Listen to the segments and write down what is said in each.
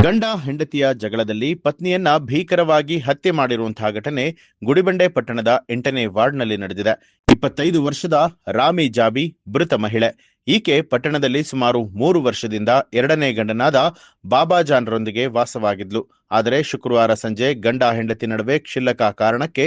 ಗಂಡ ಹೆಂಡತಿಯ ಜಗಳದಲ್ಲಿ ಪತ್ನಿಯನ್ನ ಭೀಕರವಾಗಿ ಹತ್ಯೆ ಮಾಡಿರುವಂತಹ ಘಟನೆ ಗುಡಿಬಂಡೆ ಪಟ್ಟಣದ 8ನೇ ವಾರ್ಡ್ನಲ್ಲಿ ನಡೆದಿದೆ. 25 ವರ್ಷದ ರಾಮಿ ಜಾಬಿ ಮೃತ ಮಹಿಳೆ. ಈಕೆ ಪಟ್ಟಣದಲ್ಲಿ ಸುಮಾರು 3 ವರ್ಷದಿಂದ ಎರಡನೇ ಗಂಡನಾದ ಬಾಬಾಜಾನ್ರೊಂದಿಗೆ ವಾಸವಾಗಿದ್ಲು. ಆದರೆ ಶುಕ್ರವಾರ ಸಂಜೆ ಗಂಡ ಹೆಂಡತಿ ನಡುವೆ ಕ್ಷುಲ್ಲಕ ಕಾರಣಕ್ಕೆ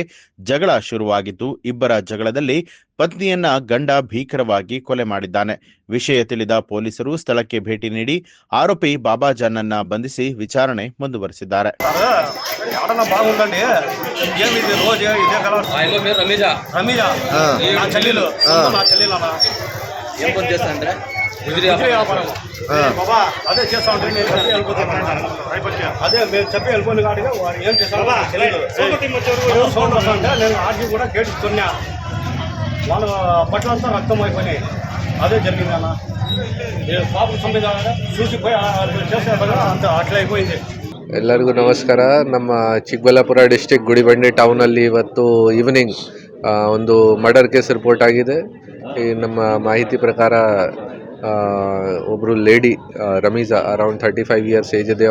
ಜಗಳ ಶುರುವಾಗಿದ್ದು, ಇಬ್ಬರ ಜಗಳದಲ್ಲಿ ಪತ್ನಿಯನ್ನ ಗಂಡ ಭೀಕರವಾಗಿ ಕೊಲೆ ಮಾಡಿದ್ದಾನೆ. ವಿಷಯ ತಿಳಿದ ಪೊಲೀಸರು ಸ್ಥಳಕ್ಕೆ ಭೇಟಿ ನೀಡಿ ಆರೋಪಿ ಬಾಬಾಜಾನ್ನನ್ನ ಬಂಧಿಸಿ ವಿಚಾರಣೆ ಮುಂದುವರೆಸಿದ್ದಾರೆ. అదే చేస్తా ఉంటే అదే మేము చెప్పి వెళ్ళిపోయిన కాడిగా ఏం చేస్తాను అంటే నేను ఆర్జీ కూడా గేట్ కొన్నా వాళ్ళ బట్టలంతా రక్తం అయిపోయినాయి. అదే జరిగింది అన్న. పాపం సంబంధ చూసిపోయి చేసే అంత అట్లా అయిపోయింది. ಎಲ್ಲರಿಗೂ ನಮಸ್ಕಾರ. ನಮ್ಮ ಚಿಕ್ಕಬಳ್ಳಾಪುರ ಡಿಸ್ಟಿಕ್ ಗುಡಿಬಂಡೆ ಟೌನಲ್ಲಿ ಇವತ್ತು ಈವ್ನಿಂಗ್ ಒಂದು ಮರ್ಡರ್ ಕೇಸ್ ರಿಪೋರ್ಟ್ ಆಗಿದೆ. ಈ ನಮ್ಮ ಮಾಹಿತಿ ಪ್ರಕಾರ ಒಬ್ಬರು lady Rameeza around 35 years age ಇದೆ.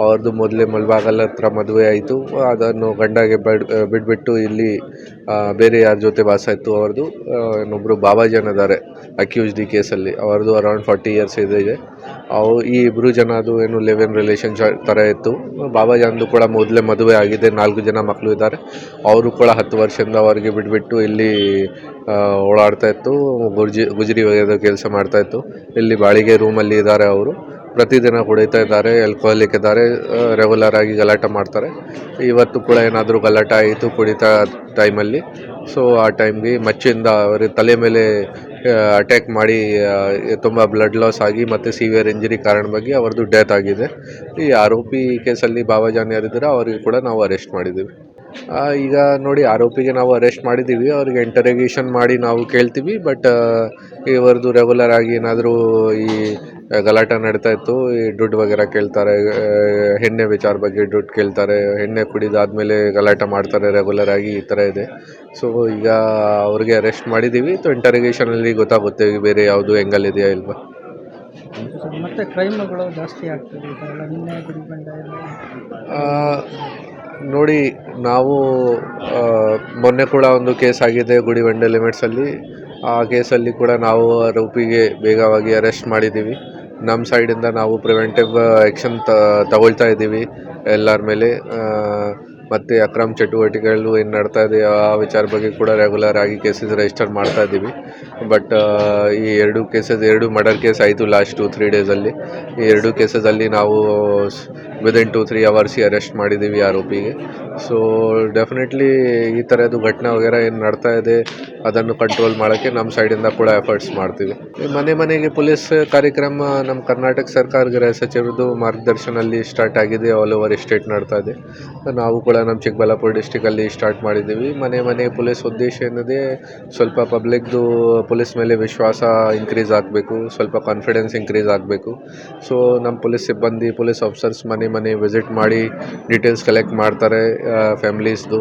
ಅವ್ರದ್ದು ಮೊದಲೇ ಮುಳಬಾಗಲ್ ಹತ್ರ ಮದುವೆ ಆಯಿತು. ಅದನ್ನು ಗಂಡಗೆ ಬಿಟ್ಬಿಟ್ಟು ಇಲ್ಲಿ ಬೇರೆ ಯಾರ ಜೊತೆ ವಾಸ ಇತ್ತು. ಅವ್ರದ್ದು ಇನ್ನೊಬ್ಬರು ಬಾಬಾಜಾನ್ ಇದ್ದಾರೆ ಅಕ್ಯೂಸ್ಡ್ ಈ ಕೇಸಲ್ಲಿ. ಅವ್ರದ್ದು ಅರೌಂಡ್ 40 ಇಯರ್ಸ್ ಇದೆ. ಈ ಇಬ್ಬರು ಜನದು ಏನು ಲಿವ್-ಇನ್ ರಿಲೇಷನ್ ಥರ ಇತ್ತು. ಬಾಬಾಜಾನ್ದು ಕೂಡ ಮೊದಲೇ ಮದುವೆ ಆಗಿದೆ, 4 ಜನ ಮಕ್ಕಳು ಇದ್ದಾರೆ. ಅವರು ಕೂಡ 10 ವರ್ಷದಿಂದ ಅವ್ರಿಗೆ ಬಿಟ್ಬಿಟ್ಟು ಇಲ್ಲಿ ಓಡಾಡ್ತಾ ಇತ್ತು. ಗುಜರಿ ವಗೇದ ಕೆಲಸ ಮಾಡ್ತಾಯಿತ್ತು. ಇಲ್ಲಿ ಬಾಡಿಗೆ ರೂಮಲ್ಲಿ ಇದ್ದಾರೆ. ಅವರು ಪ್ರತಿದಿನ ಕುಡಿತಾ ಇದ್ದಾರೆ, ಆಲ್ಕೋಹಾಲಿಕ್ ಇದ್ದಾರೆ, ರೆಗ್ಯುಲರ್ ಆಗಿ ಗಲಾಟೆ ಮಾಡ್ತಾರೆ. ಇವತ್ತು ಕೂಡ ಏನಾದರೂ ಗಲಾಟೆ ಆಯಿತು ಕುಡಿತಾ ಟೈಮಲ್ಲಿ. ಸೊ ಆ ಟೈಮ್ಗೆ ಮಚ್ಚಿಂದ ಅವರ ತಲೆ ಮೇಲೆ ಅಟ್ಯಾಕ್ ಮಾಡಿ ತುಂಬ ಬ್ಲಡ್ ಲಾಸ್ ಆಗಿ ಮತ್ತು ಸಿವಿಯರ್ ಇಂಜರಿ ಕಾರಣವಾಗಿ ಅವ್ರದ್ದು ಡೆತ್ ಆಗಿದೆ. ಈ ಆರೋಪಿ ಕೇಸಲ್ಲಿ ಬಾಬಾಜಾನ್ ಯಾರಿದ್ದಾರೆ ಅವರಿಗೆ ಕೂಡ ನಾವು ಅರೆಸ್ಟ್ ಮಾಡಿದ್ದೀವಿ. ಈಗ ನೋಡಿ, ಆರೋಪಿಗೆ ನಾವು ಅರೆಸ್ಟ್ ಮಾಡಿದ್ದೀವಿ. ಅವ್ರಿಗೆ ಇಂಟರೋಗೇಷನ್ ಮಾಡಿ ನಾವು ಕೇಳ್ತೀವಿ. ಬಟ್ ಇವರದು ರೆಗ್ಯುಲರ್ ಆಗಿ ಏನಾದರೂ ಈ ಗಲಾಟೆ ನಡೀತಾ ಇತ್ತು. ಈ ದುಡ್ಡು ವಗೇರಾ ಕೇಳ್ತಾರೆ, ಎಣ್ಣೆ ವಿಚಾರ ಬಗ್ಗೆ ದುಡ್ಡು ಕೇಳ್ತಾರೆ, ಎಣ್ಣೆ ಕುಡಿದಾದ್ಮೇಲೆ ಗಲಾಟೆ ಮಾಡ್ತಾರೆ ರೆಗ್ಯುಲರ್ ಆಗಿ, ಈ ಥರ ಇದೆ. ಸೊ ಈಗ ಅವ್ರಿಗೆ ಅರೆಸ್ಟ್ ಮಾಡಿದ್ದೀವಿ. ಇಂಟರೋಗೇಷನಲ್ಲಿ ಗೊತ್ತಾಗುತ್ತೆ ಬೇರೆ ಯಾವುದು ಎಂಗಲ್ ಇದೆಯಾ ಇಲ್ವಾ. ಮತ್ತೆ ಕ್ರೈಮ್ಗಳು ಜಾಸ್ತಿ ಆಗ್ತದೆ ನೋಡಿ, ನಾವು ಮೊನ್ನೆ ಕೂಡ ಒಂದು ಕೇಸ್ ಆಗಿದೆ ಗುಡಿಬಂಡೆ ಲಿಮಿಟ್ಸಲ್ಲಿ. ಆ ಕೇಸಲ್ಲಿ ಕೂಡ ನಾವು ಆರೋಪಿಗೆ ಬೇಗವಾಗಿ ಅರೆಸ್ಟ್ ಮಾಡಿದ್ದೀವಿ. ನಮ್ಮ ಸೈಡಿಂದ ನಾವು ಪ್ರಿವೆಂಟಿವ್ ಆ್ಯಕ್ಷನ್ ತಗೊಳ್ತಾ ಇದ್ದೀವಿ ಎಲ್ಲರ ಮೇಲೆ. ಮತ್ತು ಅಕ್ರಮ ಚಟುವಟಿಕೆಗಳು ಏನು ನಡ್ತಾ ಇದೆ ಆ ವಿಚಾರ ಬಗ್ಗೆ ಕೂಡ ರೆಗ್ಯುಲರ್ ಆಗಿ ಕೇಸಸ್ ರಿಜಿಸ್ಟರ್ ಮಾಡ್ತಾ ಇದ್ದೀವಿ. ಬಟ್ ಈ ಎರಡು ಮರ್ಡರ್ ಕೇಸ್ ಆಯಿತು ಲಾಸ್ಟ್ 2-3 ಡೇಸಲ್ಲಿ. ಈ 2 ಕೇಸಲ್ಲಿ ನಾವು ವಿದಿನ್ 2-3 ಅವರ್ಸ್ ಅರೆಸ್ಟ್ ಮಾಡಿದ್ದೀವಿ ಆರೋಪಿಗೆ. ಸೊ ಡೆಫಿನೆಟ್ಲಿ ಈ ಥರದ್ದು ಘಟನೆ ವಗೇರಾ ಏನು ನಡ್ತಾ ಇದೆ ಅದನ್ನು ಕಂಟ್ರೋಲ್ ಮಾಡೋಕ್ಕೆ ನಮ್ಮ ಸೈಡಿಂದ ಕೂಡ ಎಫರ್ಟ್ಸ್ ಮಾಡ್ತೀವಿ. ಮನೆ ಮನೆಗೆ ಪೊಲೀಸ್ ಕಾರ್ಯಕ್ರಮ ನಮ್ಮ ಕರ್ನಾಟಕ ಸರ್ಕಾರ ಗೃಹ ಸಚಿವರದ್ದು ಮಾರ್ಗದರ್ಶನಲ್ಲಿ ಸ್ಟಾರ್ಟ್ ಆಗಿದೆ. ಆಲ್ ಓವರ್ ಸ್ಟೇಟ್ ನಡ್ತಾ ಇದೆ. ನಾವು ಕೂಡ ನಮ್ಮ ಚಿಕ್ಕಬಳ್ಳಾಪುರ ಡಿಸ್ಟಿಕಲ್ಲಿ ಸ್ಟಾರ್ಟ್ ಮಾಡಿದ್ದೀವಿ. ಮನೆ ಪೊಲೀಸ್ ಉದ್ದೇಶ ಏನಿದೆ, ಸ್ವಲ್ಪ ಪಬ್ಲಿಕ್ದು ಪೊಲೀಸ್ ಮೇಲೆ ವಿಶ್ವಾಸ ಇನ್ಕ್ರೀಸ್ ಆಗಬೇಕು, ಸ್ವಲ್ಪ ಕಾನ್ಫಿಡೆನ್ಸ್ ಇನ್ಕ್ರೀಸ್ ಆಗಬೇಕು. ಸೊ ನಮ್ಮ ಪೊಲೀಸ್ ಸಿಬ್ಬಂದಿ, ಪೊಲೀಸ್ ಆಫೀಸರ್ಸ್ ಮನೆ ವಿಸಿಟ್ ಮಾಡಿ ಡೀಟೇಲ್ಸ್ ಕಲೆಕ್ಟ್ ಮಾಡ್ತಾರೆ. ಫ್ಯಾಮಿಲೀಸ್ದು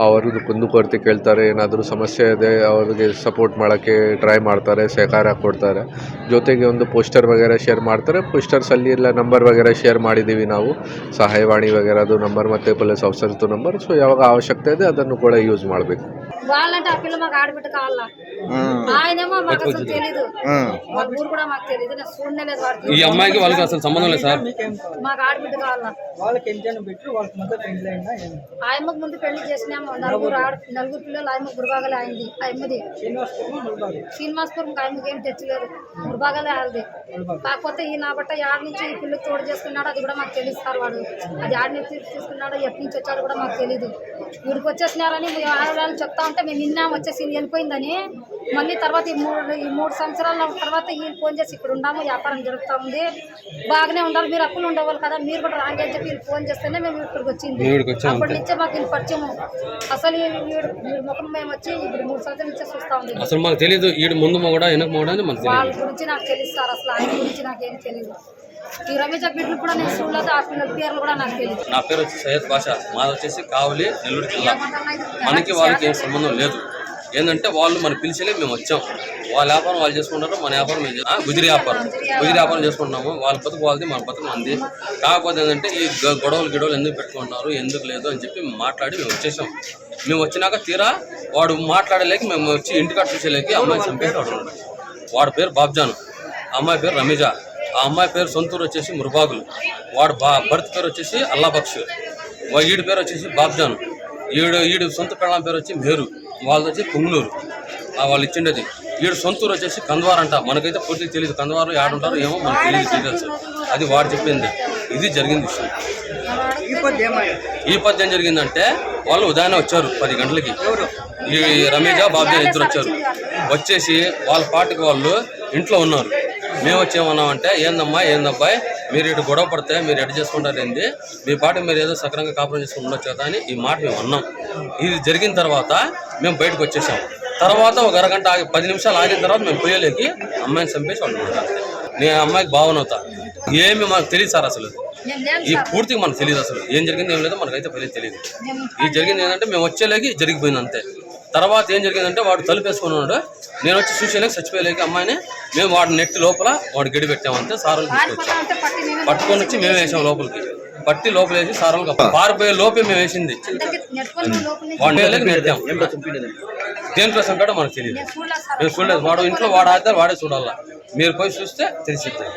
ಅವ್ರದ್ದು ಕುಂದುಕೊರತೆ ಕೇಳ್ತಾರೆ. ಏನಾದರೂ ಸಮಸ್ಯೆ ಇದೆ ಅವ್ರಿಗೆ ಸಪೋರ್ಟ್ ಮಾಡೋಕ್ಕೆ ಟ್ರೈ ಮಾಡ್ತಾರೆ, ಸಹಕಾರ ಕೊಡ್ತಾರೆ. ಜೊತೆಗೆ ಒಂದು ಪೋಸ್ಟರ್ ವಗೇರಾ ಶೇರ್ ಮಾಡ್ತಾರೆ. ಪೋಸ್ಟರ್ಸಲ್ಲಿ ಎಲ್ಲ ನಂಬರ್ ವಗೇರಾ ಶೇರ್ ಮಾಡಿದ್ದೀವಿ ನಾವು, ಸಹಾಯವಾಣಿ ವಗೇರಾದು ನಂಬರ್ ಮತ್ತು ಪೊಲೀಸ್ ಆಫೀಸರ್ದು ನಂಬರ್. ಸೊ ಯಾವಾಗ ಅವಶ್ಯಕತೆ ಇದೆ ಅದನ್ನು కూడా యూజ్ ಮಾಡಬೇಕು. వాళ్ళంటే ఆ పిల్ల మాకు ఆడబిడ్డ కావాలా, ఆయనేమో మాకు అసలు తెలీదు, మా ఊరు కూడా మాకు తెలీదు, నేను చూడనే లేదు. వాడికి ఈ అమ్మాయికి వాళ్ళకి అసలు సంబంధం లేదు సార్. మాకు ఆడబిడ్డ కావాలా. వాళ్ళకి ఎంత బిడ్డలు, వాళ్ళకి మధ్య పెళ్లి అయిందా? ఆయమ్మకు ముందు పెళ్లి చేసినాము. నలుగురు పిల్లలు. ఆయమ్మకు గురుబాగలే అయింది. ఆయమ్మది శ్రీనివాసపురం. ఆయమ్మకి ఏం తెచ్చలేదు, గురుబాగలే అయింది. కాకపోతే ఈ నా బట్ట యాడ్ నుంచి ఈ పిల్లకి తోడు చేసుకున్నాడు, అది కూడా మాకు తెలియదు సార్. వాడు అది యాడ్ నుంచి తీసుకున్నాడు, ఎక్కడి నుంచి వచ్చాడు కూడా మాకు తెలీదు. వీడికి వచ్చేసినారని ఆడవాళ్ళు చెప్తా ఉంటే మేము విన్నాము, వచ్చేసి వెళ్ళిపోయిందని. మళ్ళీ తర్వాత ఈ మూడు సంవత్సరాల తర్వాత వీళ్ళు ఫోన్ చేసి ఇక్కడ ఉన్నాము, వ్యాపారం జరుగుతూ ఉంది, బాగానే ఉండాలి, మీరు అప్పులు ఉండేవాళ్ళు కదా, మీరు కూడా రాంగ్ అని చెప్పి వీళ్ళు ఫోన్ చేస్తేనే మేము ఇక్కడికి వచ్చింది. అప్పటి నుంచే మాకు వీళ్ళు పరిచయం. అసలు వీడు ముఖం మేము వచ్చి ఇప్పుడు 3 సంవత్సరాల నుంచే చూస్తూ ఉంది. అసలు మాకు తెలియదు ఈడు ముందు మొగడా వెనక మొగడా అని మనకు వాళ్ళ గురించి నాకు తెలుసు సార్. అసలు ఆయన గురించి నాకేం తెలియదు. ఈ రమేష్ బిడ్డలు కూడా నేను చూడలేదు, ఆ పిల్లల పేర్లు కూడా నాకు తెలియదు. నా పేరు వచ్చి సయ్యద్ బాషా, మాది వచ్చేసి కావలి, నెల్లూరు జిల్లా. మనకి వాళ్ళకి ఏం సంబంధం లేదు. ఏంటంటే వాళ్ళు మన పిలిచేలే మేము వచ్చాం. వాళ్ళ వ్యాపారం వాళ్ళు చేసుకుంటారు, మన వ్యాపారం మేము గుదిరి వ్యాపారం చేసుకుంటున్నాము. వాళ్ళ బతుకు వాళ్ళది, మన బతుకు మంది. కాకపోతే ఏంటంటే ఈ గొడవలు ఎందుకు పెట్టుకుంటున్నారు, ఎందుకు లేదు అని చెప్పి మాట్లాడి మేము వచ్చేసాం. మేము వచ్చినాక తీరా వాడు మాట్లాడలేక మేము వచ్చి ఇంటికాడ చూసేలేకి అమ్మాయి చంపేసి వాడి పేరు బాబ్జాను, అమ్మాయి పేరు రమీజా. ఆ అమ్మాయి పేరు సొంతూరు వచ్చేసి మురుబాగులు, వాడు భర్త పేరు వచ్చేసి అల్లాబక్ష్, ఈడి పేరు వచ్చేసి బాబ్జాను, ఈడు సొంత పెళ్ళాం పేరు వచ్చి మేరు, వాళ్ళది వచ్చి పుంగనూరు వాళ్ళు ఇచ్చిండేది. ఈడు సొంతూరు వచ్చేసి కందవార్ అంట. మనకైతే పూర్తిగా తెలియదు కందవారు ఏడుంటారో ఏమో మనకు తెలియదు డీటెయిల్స్. అది వాడు చెప్పింది. ఇది జరిగింది విషయం. ఈ పద్యం ఏం జరిగిందంటే వాళ్ళు ఉదయాన్నే వచ్చారు 10 గంటలకి. ఈ రమీజా బాబ్జాన్ ఇద్దరు వచ్చారు. వచ్చేసి వాళ్ళ పార్టీకి వాళ్ళు ఇంట్లో ఉన్నారు. మేము వచ్చేమన్నామంటే ఏందబ్బాయి మీరు ఇటు గొడవ పడితే మీరు ఎటు చేసుకుంటారు ఏంది, మీ పార్టీ మీరు ఏదో సక్రంగా కాపురం చేసుకుని ఉండొచ్చు కదా అని ఈ మాట మేము అన్నాం. ఇది జరిగిన తర్వాత మేము బయటకు వచ్చేసాం. తర్వాత ఒక అరగంట 10 నిమిషాలు ఆగిన తర్వాత మేము పోయేలేకి అమ్మాయిని చంపేసి వాళ్ళు నేను అమ్మాయికి భావనవుతా. ఏమి మనకు తెలియదు సార్, అసలు ఈ పూర్తిగా మనకు తెలియదు. అసలు ఏం జరిగింది ఏం లేదో మనకైతే తెలియదు. ఈ జరిగింది ఏంటంటే మేము వచ్చేలేకి జరిగిపోయింది అంతే. తర్వాత ఏం జరిగిందంటే వాడు తలుపేసుకుని ఉన్నాడు. నేను వచ్చి చూసేలేక చచ్చిపోయేలేక అమ్మాయిని మేము వాడి నెట్ లోపల వాడు గడి పెట్టామంతే. సారులు తీసుకొచ్చాం, పట్టుకొని వచ్చి మేము వేసాం లోపలికి. పట్టి లోపల వేసి సారులు పారిపోయే లోపే మేము వేసింది. వాడు నెట్టాం. దేంట్లో చంపాడో మనకు తెలియదు. మేము చూడలేదు. వాడు ఇంట్లో వాడే చూడాలా. మీరు పోయి చూస్తే తెలిసిద్ది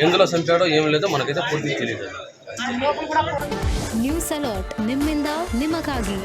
ఎందులో చంపాడో ఏం లేదో మనకైతే పూర్తిగా తెలియదు. ನ್ಯೂಸ್ ಅಲರ್ಟ್ ನಿಮ್ಮಿಂದ ನಿಮಗಾಗಿ.